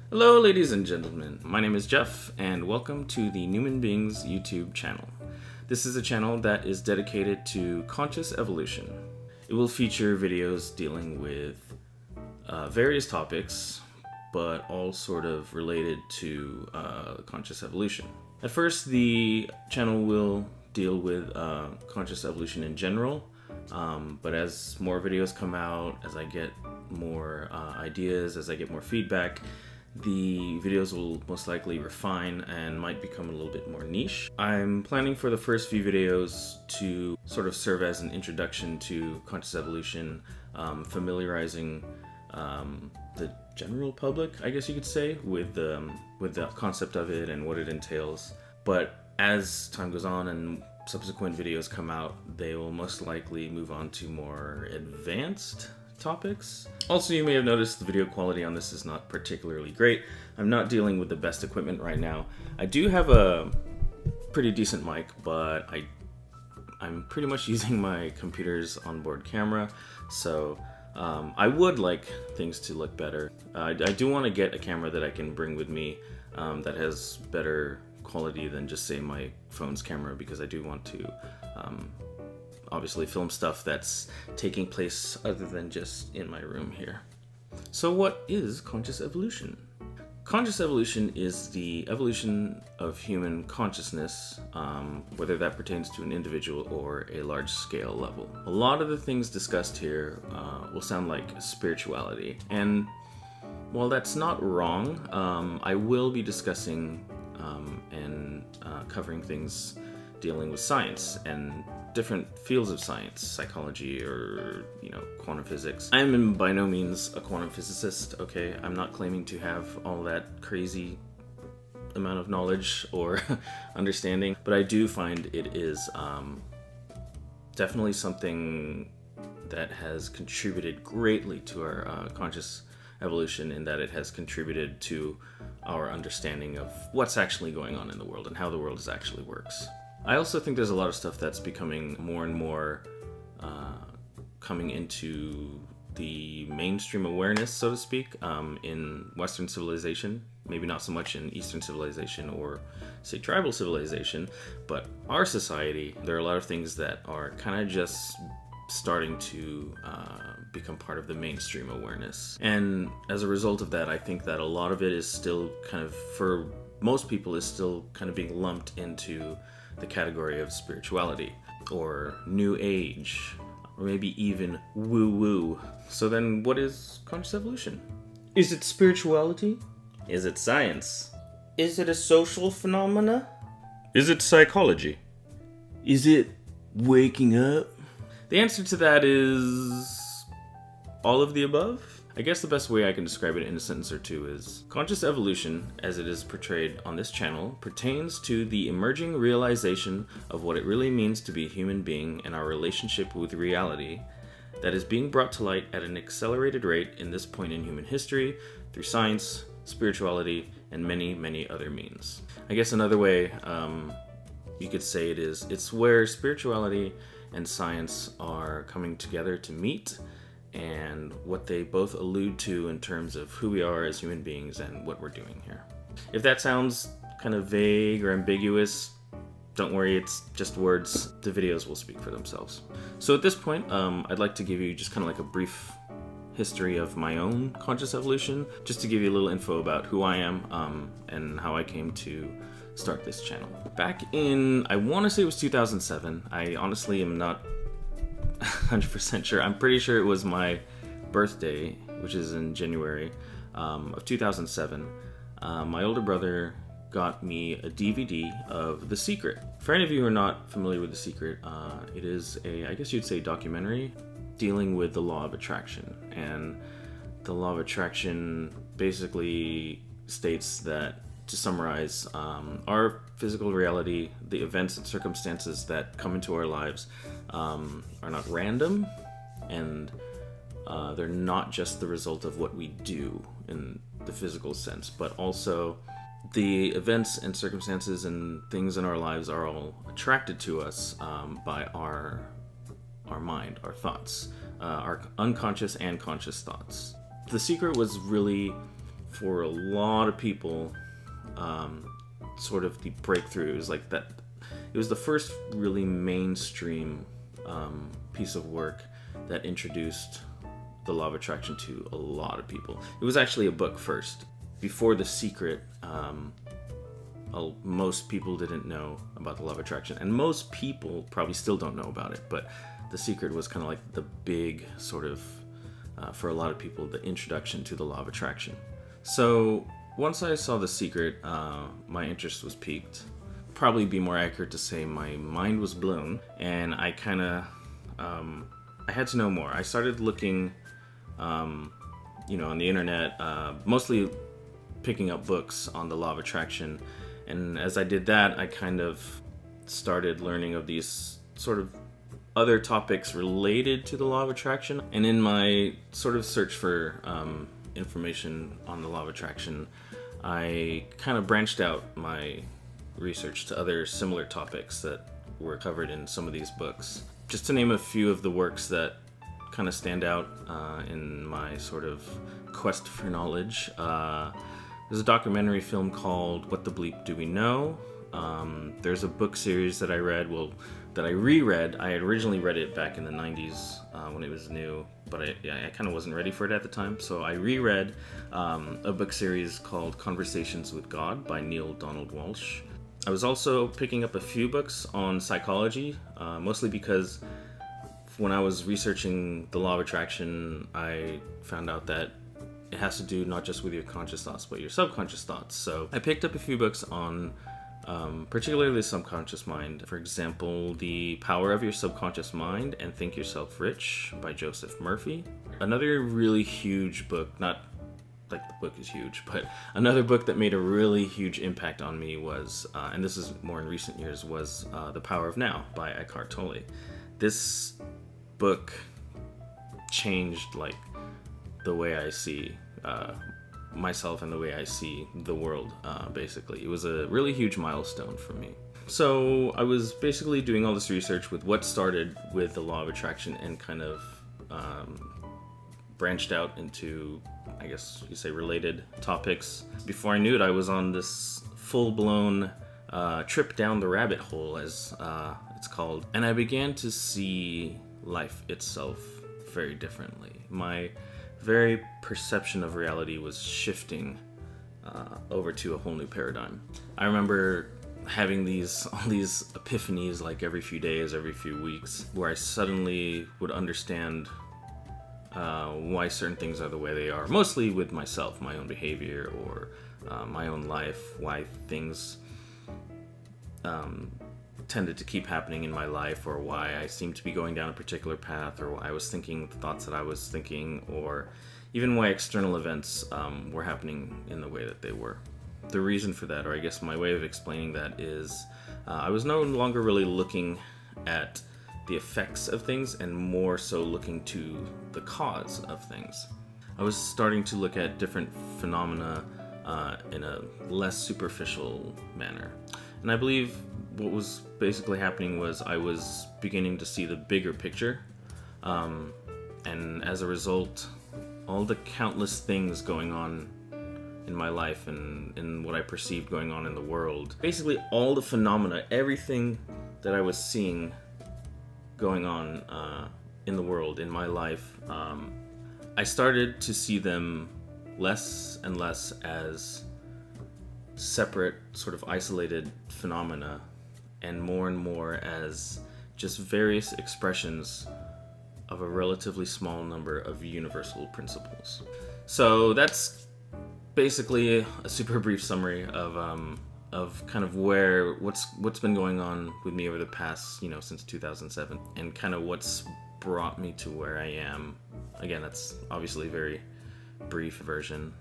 Hello, ladies and gentlemen. My name is Jeff, and welcome to the Newman Beings YouTube channel. This is a channel that is dedicated to conscious evolution. It will feature videos dealing with various topics, but all sort of related to conscious evolution. At first, the channel will deal with conscious evolution in general, but as more videos come out, as I get more ideas, as I get more feedback, the videos will most likely refine and might become a little bit more niche. I'm planning for the first few videos to sort of serve as an introduction to conscious evolution, familiarizing the general public, I guess you could say, with the concept of it and what it entails. But as time goes on and subsequent videos come out, they will most likely move on to more advanced topics. Also, you may have noticed the video quality on this is not particularly great. I'm not dealing with the best equipment right now. I do have a pretty decent mic, but I'm pretty much using my computer's onboard camera, so I would like things to look better. I do want to get a camera that I can bring with me that has better quality than just, say, my phone's camera, because I do want to obviously film stuff that's taking place other than just in my room here. So what is conscious evolution? Conscious evolution is the evolution of human consciousness, whether that pertains to an individual or a large scale level. A lot of the things discussed here will sound like spirituality, and while that's not wrong, I will be discussing and covering things dealing with science and different fields of science, psychology, or quantum physics. I am by no means a quantum physicist, okay? I'm not claiming to have all that crazy amount of knowledge or understanding, but I do find it is definitely something that has contributed greatly to our conscious evolution, in that it has contributed to our understanding of what's actually going on in the world and how the world actually works. I also think there's a lot of stuff that's becoming more and more coming into the mainstream awareness, so to speak, in Western civilization. Maybe not so much in Eastern civilization or, say, tribal civilization, but our society, there are a lot of things that are kind of just starting to become part of the mainstream awareness. And as a result of that, I think that a lot of it is still kind of, for most people, is still kind of being lumped into the category of spirituality or new age, or maybe even woo-woo. So then what is conscious evolution? Is it spirituality? Is it science? Is it a social phenomena? Is it psychology? Is it waking up? The answer to that is all of the above. I guess the best way I can describe it in a sentence or two is: conscious evolution, as it is portrayed on this channel, pertains to the emerging realization of what it really means to be a human being and our relationship with reality that is being brought to light at an accelerated rate in this point in human history through science, spirituality, and many, many other means. I guess another way you could say it's where spirituality and science are coming together to meet, and what they both allude to in terms of who we are as human beings and what we're doing here. If that sounds kind of vague or ambiguous, don't worry, it's just words. The videos will speak for themselves. So at this point, I'd like to give you just kind of like a brief history of my own conscious evolution, just to give you a little info about who I am and how I came to start this channel. Back in, I want to say it was 2007. I honestly am not 100% sure. I'm pretty sure it was my birthday, which is in January of 2007. My older brother got me a DVD of The Secret. For any of you who are not familiar with The Secret, it is I guess you'd say, documentary dealing with the law of attraction. And the law of attraction basically states that, to summarize, our physical reality, the events and circumstances that come into our lives, are not random, and they're not just the result of what we do in the physical sense, but also the events and circumstances and things in our lives are all attracted to us by our mind, our thoughts, our unconscious and conscious thoughts. The Secret was really for a lot of people, sort of the breakthrough. It was like that. It was the first really mainstream piece of work that introduced the law of attraction to a lot of people. It was actually a book first. Before The Secret, most people didn't know about the law of attraction, and most people probably still don't know about it, but The Secret was kind of like the big sort of, for a lot of people, the introduction to the law of attraction. So once I saw The Secret, my interest was piqued. Probably be more accurate to say my mind was blown, and I kind of, I had to know more. I started looking, on the internet, mostly picking up books on the law of attraction. And as I did that, I kind of started learning of these sort of other topics related to the law of attraction. And in my sort of search for information on the law of attraction, I kind of branched out my research to other similar topics that were covered in some of these books. Just to name a few of the works that kind of stand out in my sort of quest for knowledge. There's a documentary film called What the Bleep Do We Know? There's a book series that I reread. I had originally read it back in the 90s when it was new, but I kind of wasn't ready for it at the time. So I reread a book series called Conversations with God by Neil Donald Walsh. I was also picking up a few books on psychology, mostly because when I was researching the law of attraction, I found out that it has to do not just with your conscious thoughts, but your subconscious thoughts. So I picked up a few books on particularly the subconscious mind. For example, The Power of Your Subconscious Mind and Think Yourself Rich by Joseph Murphy. Another really huge book, not like the book is huge, but another book that made a really huge impact on me was, and this is more in recent years, was The Power of Now by Eckhart Tolle. This book changed like the way I see myself and the way I see the world, basically. It was a really huge milestone for me. So I was basically doing all this research with what started with the law of attraction and kind of branched out into, I guess you say, related topics. Before I knew it, I was on this full-blown trip down the rabbit hole, as it's called, and I began to see life itself very differently. My very perception of reality was shifting over to a whole new paradigm. I remember having all these epiphanies like every few days, every few weeks, where I suddenly would understand why certain things are the way they are, mostly with myself, my own behavior, or my own life, why things tended to keep happening in my life, or why I seemed to be going down a particular path, or why I was thinking the thoughts that I was thinking, or even why external events were happening in the way that they were. The reason for that, or I guess my way of explaining that, is I was no longer really looking at the effects of things and more so looking to the cause of things. I was starting to look at different phenomena in a less superficial manner. And I believe what was basically happening was I was beginning to see the bigger picture. And as a result, all the countless things going on in my life and in what I perceived going on in the world, basically all the phenomena, everything that I was seeing going on in the world, in my life, I started to see them less and less as separate, sort of isolated phenomena, and more as just various expressions of a relatively small number of universal principles. So that's basically a super brief summary of kind of what's been going on with me over the past, since 2007, and kind of what's brought me to where I am. Again, that's obviously a very brief version.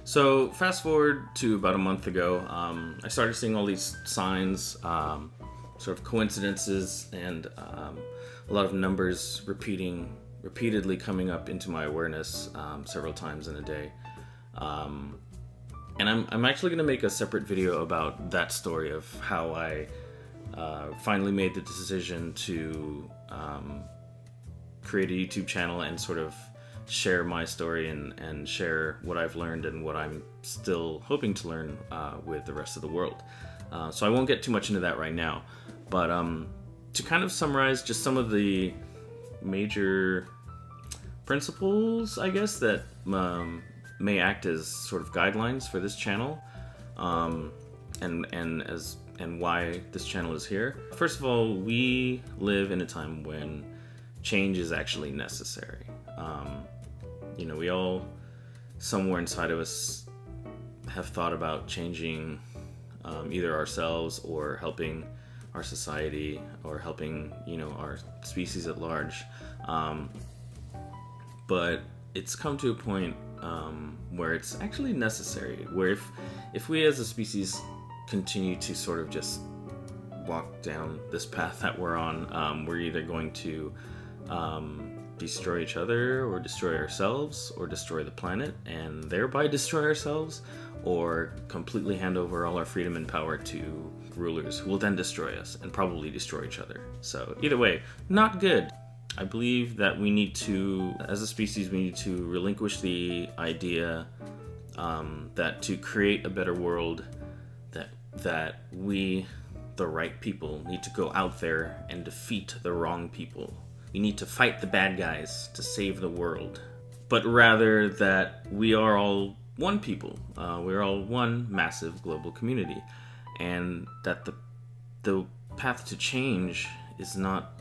So fast forward to about a month ago, I started seeing all these signs, sort of coincidences, and a lot of numbers repeatedly coming up into my awareness several times in a day. And I'm actually going to make a separate video about that story of how I finally made the decision to create a YouTube channel and sort of share my story and share what I've learned and what I'm still hoping to learn with the rest of the world. So I won't get too much into that right now, but to kind of summarize just some of the major principles, I guess, that may act as sort of guidelines for this channel, and why this channel is here. First of all, we live in a time when change is actually necessary. You know, we all, somewhere inside of us, have thought about changing either ourselves or helping our society or helping, you know, our species at large. But it's come to a point where it's actually necessary, where if we as a species continue to sort of just walk down this path that we're on, we're either going to destroy each other or destroy ourselves or destroy the planet and thereby destroy ourselves, or completely hand over all our freedom and power to rulers who will then destroy us and probably destroy each other. So either way, not good. I believe that we need to, as a species, we need to relinquish the idea that to create a better world, that we, the right people, need to go out there and defeat the wrong people. We need to fight the bad guys to save the world. But rather that we are all one people. We're all one massive global community. And that the path to change is not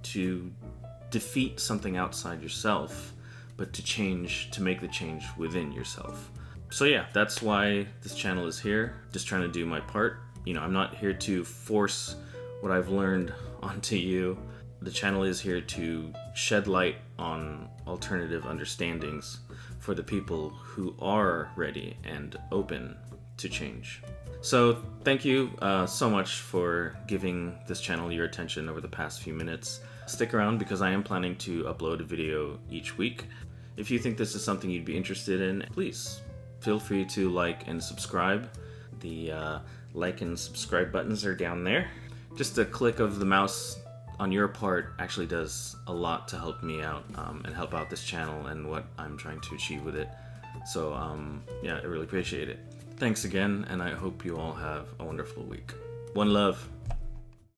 to defeat something outside yourself, but to make the change within yourself. So yeah, that's why this channel is here. Just trying to do my part. You know, I'm not here to force what I've learned onto you. The channel is here to shed light on alternative understandings for the people who are ready and open to change. So thank you so much for giving this channel your attention over the past few minutes. Stick around because I am planning to upload a video each week. If you think this is something you'd be interested in, please feel free to like and subscribe. The like and subscribe buttons are down there. Just a click of the mouse on your part actually does a lot to help me out and help out this channel and what I'm trying to achieve with it. So yeah, I really appreciate it. Thanks again, and I hope you all have a wonderful week. One love.